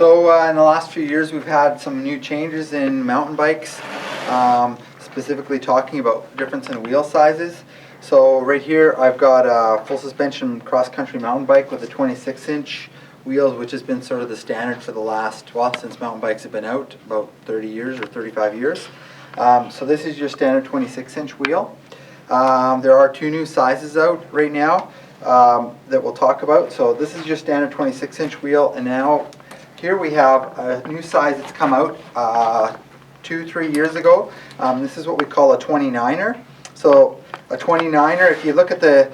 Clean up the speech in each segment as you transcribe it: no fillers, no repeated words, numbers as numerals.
So in the last few years we've had some new changes in mountain bikes, specifically talking about difference in wheel sizes. So right here I've got a full suspension cross-country mountain bike with a 26-inch wheels, which has been sort of the standard for the last, well, since mountain bikes have been out, about 30 years or 35 years. So this is your standard 26-inch wheel. There are two new sizes out right now that we'll talk about. So this is your standard 26-inch wheel, and now here we have a new size that's come out 2-3 years ago. This is what we call a 29er. So a 29er, if you look at the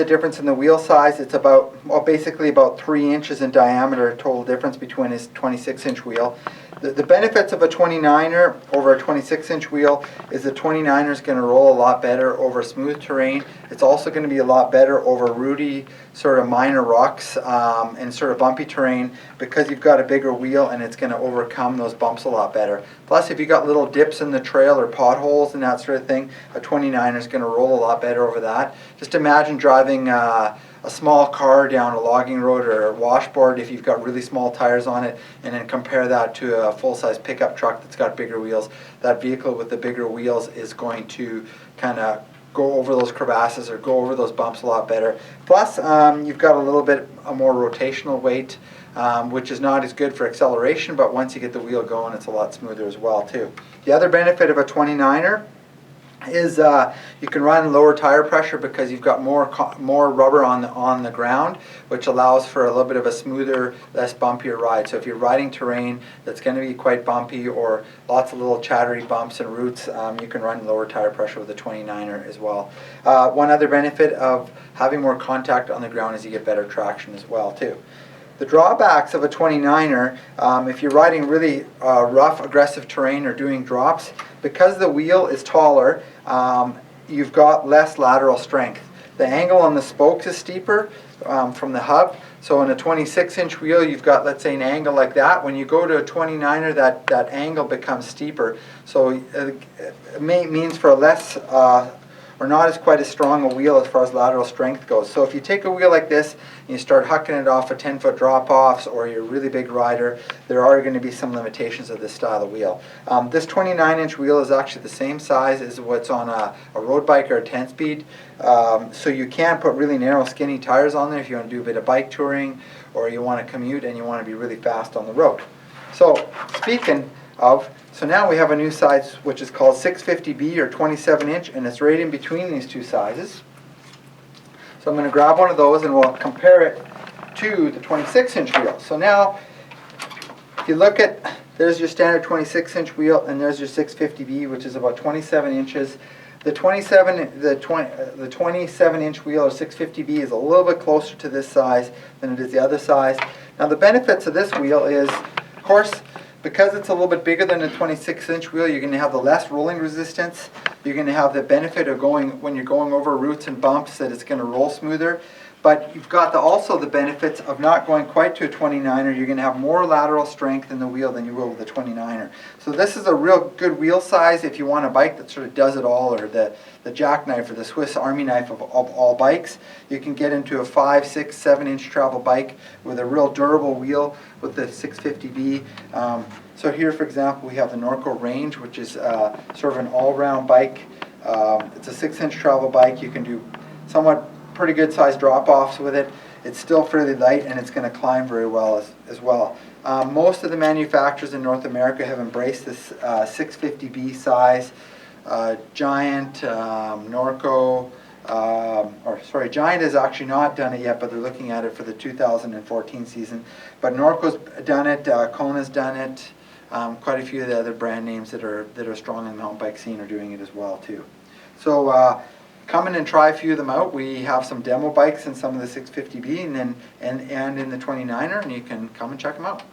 difference in the wheel size, it's about, well, basically about 3 inches in diameter, total difference between his 26-inch wheel. The benefits of a 29er over a 26-inch wheel is the 29er is going to roll a lot better over smooth terrain. It's also going to be a lot better over rooty, sort of minor rocks and sort of bumpy terrain, because you've got a bigger wheel and it's going to overcome those bumps a lot better. Plus, if you got little dips in the trail or potholes and that sort of thing, a 29er is going to roll a lot better over that. Just imagine driving a small car down a logging road or a washboard if you've got really small tires on it, and then compare that to a full-size pickup truck that's got bigger wheels. That vehicle with the bigger wheels is going to kind of go over those crevasses or go over those bumps a lot better. Plus, you've got a little bit more rotational weight, which is not as good for acceleration, but once you get the wheel going, it's a lot smoother as well too. The other benefit of a 29er is you can run lower tire pressure because you've got more rubber on the ground, which allows for a little bit of a smoother, less bumpier ride. So if you're riding terrain that's going to be quite bumpy or lots of little chattery bumps and roots, you can run lower tire pressure with a 29er as well. One other benefit of having more contact on the ground is you get better traction as well too. The drawbacks of a 29er, if you're riding really rough, aggressive terrain or doing drops, because the wheel is taller, you've got less lateral strength. The angle on the spokes is steeper from the hub. So in a 26-inch wheel, you've got, let's say, an angle like that. When you go to a 29er, that angle becomes steeper. So it means for a less or not as quite as strong a wheel as far as lateral strength goes. So if you take a wheel like this and you start hucking it off of 10-foot drop-offs, or you're a really big rider, there are going to be some limitations of this style of wheel. This 29-inch wheel is actually the same size as what's on a road bike or a 10-speed. So you can put really narrow, skinny tires on there if you want to do a bit of bike touring, or you want to commute and you want to be really fast on the road. So speaking of, so now we have a new size which is called 650B or 27-inch, and it's right in between these two sizes. So I'm going to grab one of those and we'll compare it to the 26-inch wheel. So now, if you look at, there's your standard 26-inch wheel, and there's your 650B, which is about 27 inches. The 27-inch wheel or 650B is a little bit closer to this size than it is the other size. Now the benefits of this wheel is, of course, because it's a little bit bigger than a 26-inch wheel, you're going to have the less rolling resistance. You're going to have the benefit of when you're going over roots and bumps, that it's going to roll smoother. But you've got also the benefits of not going quite to a 29er. You're going to have more lateral strength in the wheel than you will with a 29er. So this is a real good wheel size if you want a bike that sort of does it all, or the jackknife or the Swiss Army knife of all bikes. You can get into a 5, 6, 7-inch travel bike with a real durable wheel with the 650B. So here, for example, we have the Norco Range, which is sort of an all-round bike. It's a 6-inch travel bike. You can do somewhat pretty good sized drop-offs with it. It's still fairly light, and it's going to climb very well as well. Most of the manufacturers in North America have embraced this 650B size. Giant, Norco, Giant has actually not done it yet, but they're looking at it for the 2014 season. But Norco's done it, Kona's done it. Quite a few of the other brand names that are strong in the mountain bike scene are doing it as well too. So come in and try a few of them out. We have some demo bikes in some of the 650B and in the 29er, and you can come and check them out.